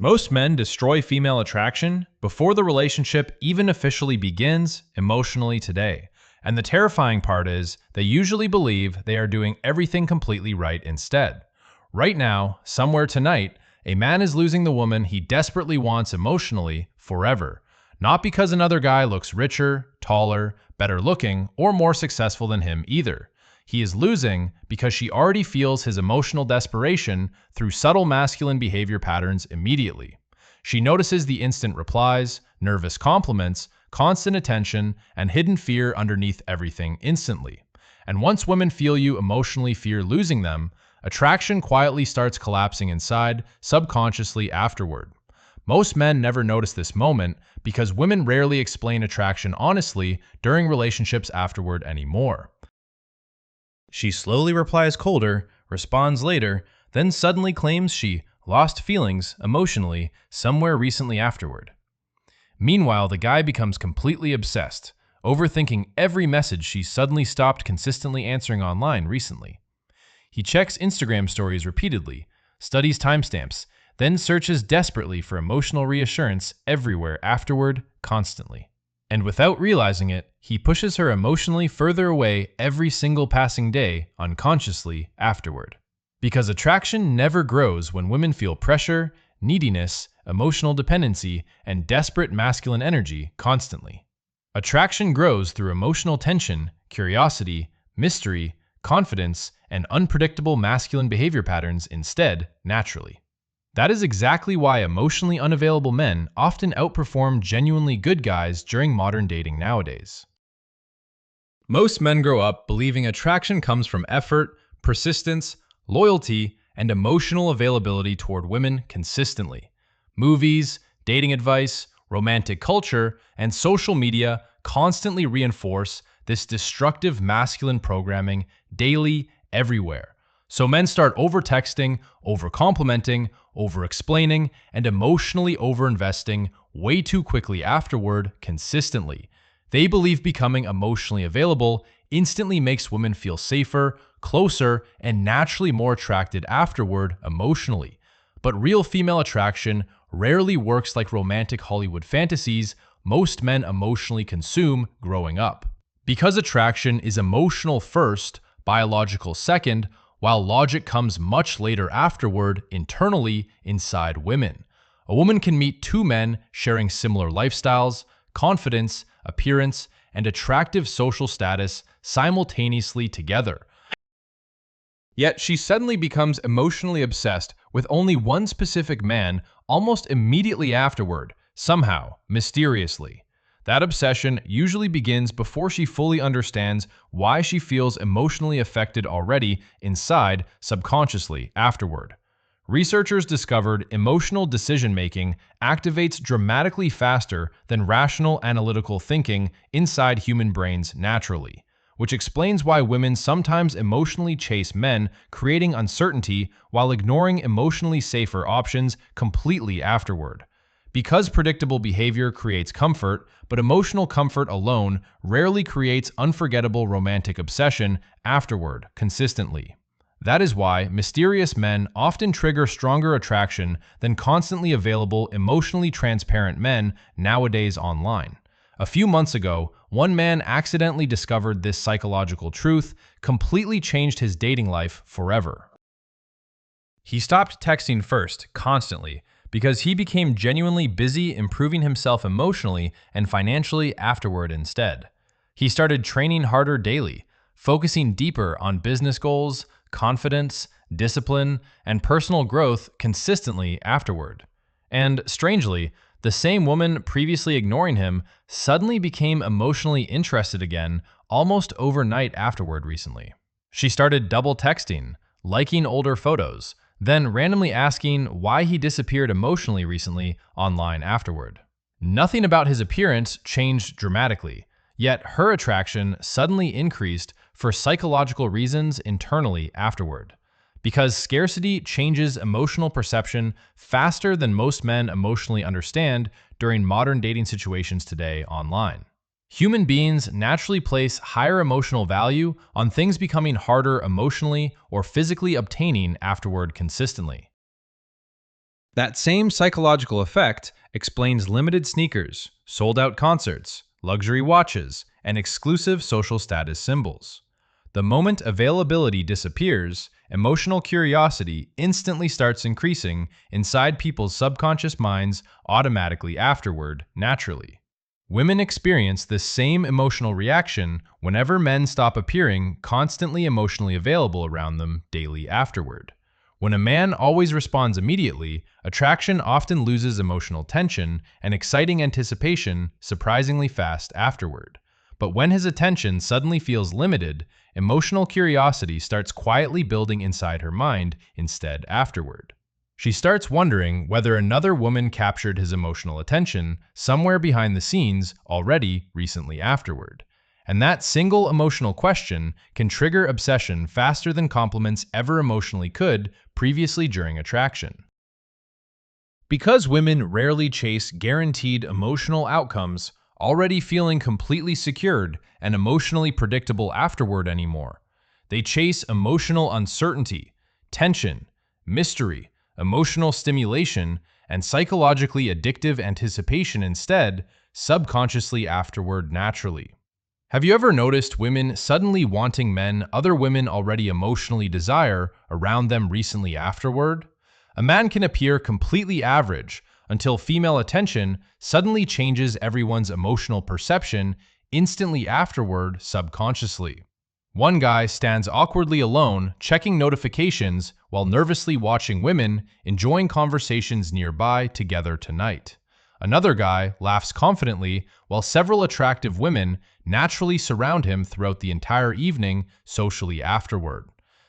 Most men destroy female attraction before the relationship even officially begins emotionally today. And the terrifying part is, they usually believe they are doing everything completely right instead. Right now, somewhere tonight, a man is losing the woman he desperately wants emotionally forever. Not because another guy looks richer, taller, better looking, or more successful than him either. He is losing because she already feels his emotional desperation through subtle masculine behavior patterns immediately. She notices the instant replies, nervous compliments, constant attention, and hidden fear underneath everything instantly. And once women feel you emotionally fear losing them, attraction quietly starts collapsing inside, subconsciously afterward. Most men never notice this moment because women rarely explain attraction honestly during relationships afterward anymore. She slowly replies colder, responds later, then suddenly claims she lost feelings emotionally somewhere recently afterward. Meanwhile, the guy becomes completely obsessed, overthinking every message she suddenly stopped consistently answering online recently. He checks Instagram stories repeatedly, studies timestamps, then searches desperately for emotional reassurance everywhere afterward, constantly. And without realizing it, he pushes her emotionally further away every single passing day, unconsciously, afterward. Because attraction never grows when women feel pressure, neediness, emotional dependency, and desperate masculine energy constantly. Attraction grows through emotional tension, curiosity, mystery, confidence, and unpredictable masculine behavior patterns instead, naturally. That is exactly why emotionally unavailable men often outperform genuinely good guys during modern dating nowadays. Most men grow up believing attraction comes from effort, persistence, loyalty, and emotional availability toward women consistently. Movies, dating advice, romantic culture, and social media constantly reinforce this destructive masculine programming daily, everywhere. So men start over-texting, over-complimenting, over-explaining, and emotionally over-investing way too quickly afterward consistently. They believe becoming emotionally available instantly makes women feel safer, closer, and naturally more attracted afterward emotionally. But real female attraction rarely works like romantic Hollywood fantasies most men emotionally consume growing up. Because attraction is emotional first, biological second, while logic comes much later afterward internally inside women. A woman can meet two men sharing similar lifestyles, confidence, appearance, and attractive social status simultaneously together. Yet she suddenly becomes emotionally obsessed with only one specific man almost immediately afterward, somehow, mysteriously. That obsession usually begins before she fully understands why she feels emotionally affected already inside subconsciously afterward. Researchers discovered emotional decision-making activates dramatically faster than rational analytical thinking inside human brains naturally, which explains why women sometimes emotionally chase men, creating uncertainty while ignoring emotionally safer options completely afterward. Because predictable behavior creates comfort, but emotional comfort alone rarely creates unforgettable romantic obsession afterward consistently. That is why mysterious men often trigger stronger attraction than constantly available, emotionally transparent men nowadays online. A few months ago, one man accidentally discovered this psychological truth, completely changed his dating life forever. He stopped texting first, constantly, because he became genuinely busy improving himself emotionally and financially afterward instead. He started training harder daily, focusing deeper on business goals, confidence, discipline, and personal growth consistently afterward. And strangely, the same woman previously ignoring him suddenly became emotionally interested again almost overnight afterward recently. She started double texting, liking older photos, then randomly asking why he disappeared emotionally recently online afterward. Nothing about his appearance changed dramatically, yet her attraction suddenly increased for psychological reasons internally afterward. Because scarcity changes emotional perception faster than most men emotionally understand during modern dating situations today online. Human beings naturally place higher emotional value on things becoming harder emotionally or physically obtaining afterward consistently. That same psychological effect explains limited sneakers, sold-out concerts, luxury watches, and exclusive social status symbols. The moment availability disappears, emotional curiosity instantly starts increasing inside people's subconscious minds automatically afterward, naturally. Women experience this same emotional reaction whenever men stop appearing constantly emotionally available around them daily afterward. When a man always responds immediately, attraction often loses emotional tension and exciting anticipation surprisingly fast afterward. But when his attention suddenly feels limited, emotional curiosity starts quietly building inside her mind instead afterward. She starts wondering whether another woman captured his emotional attention somewhere behind the scenes already recently afterward. And that single emotional question can trigger obsession faster than compliments ever emotionally could previously during attraction. Because women rarely chase guaranteed emotional outcomes, already feeling completely secured and emotionally predictable afterward anymore, they chase emotional uncertainty, tension, mystery, emotional stimulation, and psychologically addictive anticipation instead, subconsciously afterward naturally. Have you ever noticed women suddenly wanting men other women already emotionally desire around them recently afterward? A man can appear completely average until female attention suddenly changes everyone's emotional perception instantly afterward subconsciously. One guy stands awkwardly alone, checking notifications while nervously watching women enjoying conversations nearby together tonight. Another guy laughs confidently while several attractive women naturally surround him throughout the entire evening socially afterward.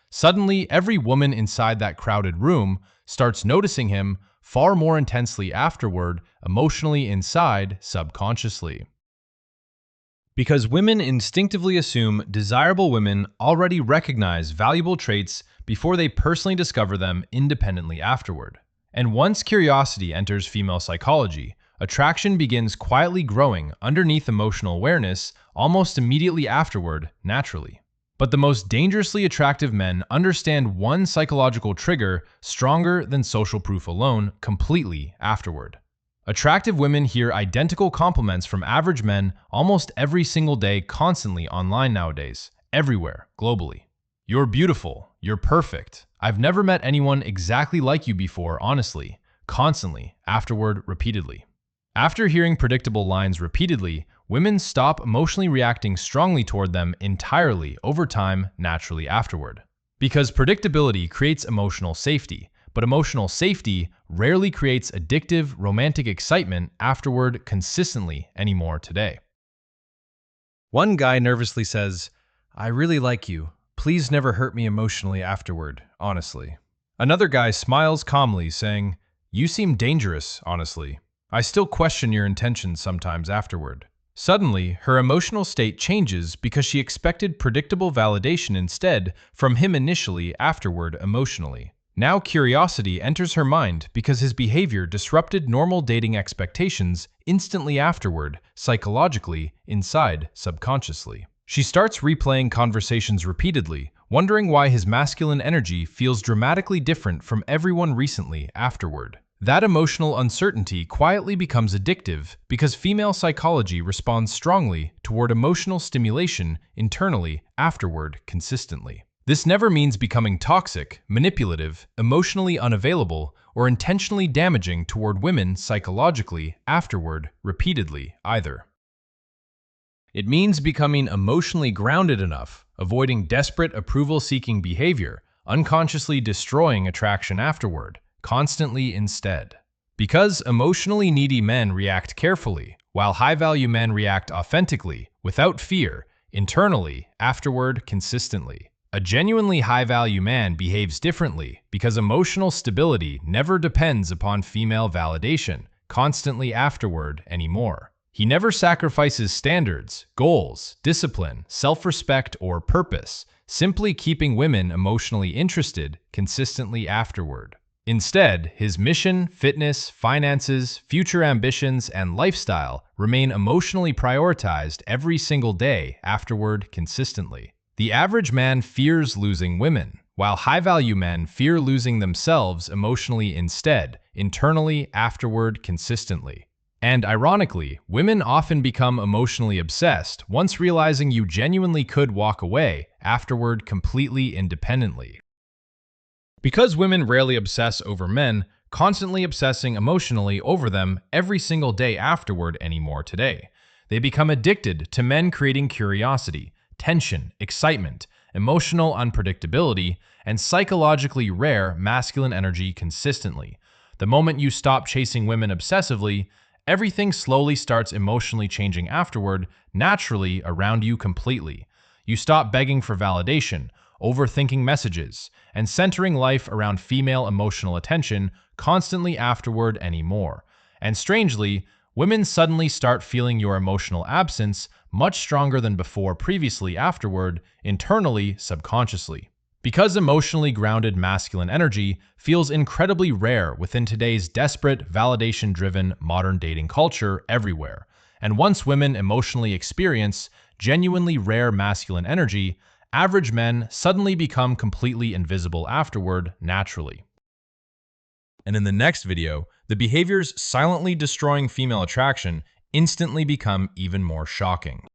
Suddenly, every woman inside that crowded room starts noticing him far more intensely afterward, emotionally inside subconsciously. Because women instinctively assume desirable women already recognize valuable traits before they personally discover them independently afterward. And once curiosity enters female psychology, attraction begins quietly growing underneath emotional awareness almost immediately afterward, naturally. But the most dangerously attractive men understand one psychological trigger stronger than social proof alone completely afterward. Attractive women hear identical compliments from average men almost every single day, constantly online nowadays, everywhere, globally. You're beautiful. You're perfect. I've never met anyone exactly like you before, honestly. Constantly, afterward, repeatedly. After hearing predictable lines repeatedly, women stop emotionally reacting strongly toward them entirely over time, naturally afterward. Because predictability creates emotional safety, but emotional safety rarely creates addictive, romantic excitement afterward consistently anymore today. One guy nervously says, "I really like you. Please never hurt me emotionally afterward, honestly." Another guy smiles calmly, saying, "You seem dangerous, honestly. I still question your intentions sometimes afterward." Suddenly, her emotional state changes because she expected predictable validation instead from him initially, afterward, emotionally. Now curiosity enters her mind because his behavior disrupted normal dating expectations instantly afterward, psychologically, inside, subconsciously. She starts replaying conversations repeatedly, wondering why his masculine energy feels dramatically different from everyone recently afterward. That emotional uncertainty quietly becomes addictive because female psychology responds strongly toward emotional stimulation internally afterward consistently. This never means becoming toxic, manipulative, emotionally unavailable, or intentionally damaging toward women psychologically afterward repeatedly either. It means becoming emotionally grounded enough, avoiding desperate approval-seeking behavior, unconsciously destroying attraction afterward, constantly instead. Because emotionally needy men react carefully, while high-value men react authentically, without fear, internally, afterward, consistently. A genuinely high-value man behaves differently because emotional stability never depends upon female validation, constantly afterward anymore. He never sacrifices standards, goals, discipline, self-respect, or purpose, simply keeping women emotionally interested consistently afterward. Instead, his mission, fitness, finances, future ambitions, and lifestyle remain emotionally prioritized every single day afterward consistently. The average man fears losing women, while high-value men fear losing themselves emotionally instead, internally, afterward, consistently. And ironically, women often become emotionally obsessed once realizing you genuinely could walk away afterward completely independently. Because women rarely obsess over men, constantly obsessing emotionally over them every single day afterward anymore today. They become addicted to men creating curiosity, tension, excitement, emotional unpredictability, and psychologically rare masculine energy consistently. The moment you stop chasing women obsessively, everything slowly starts emotionally changing afterward, naturally around you completely. You stop begging for validation, overthinking messages, and centering life around female emotional attention constantly afterward anymore. And strangely, women suddenly start feeling your emotional absence much stronger than before previously afterward, internally, subconsciously. Because emotionally grounded masculine energy feels incredibly rare within today's desperate, validation-driven modern dating culture everywhere. And once women emotionally experience genuinely rare masculine energy, average men suddenly become completely invisible afterward naturally. And in the next video, the behaviors silently destroying female attraction instantly become even more shocking.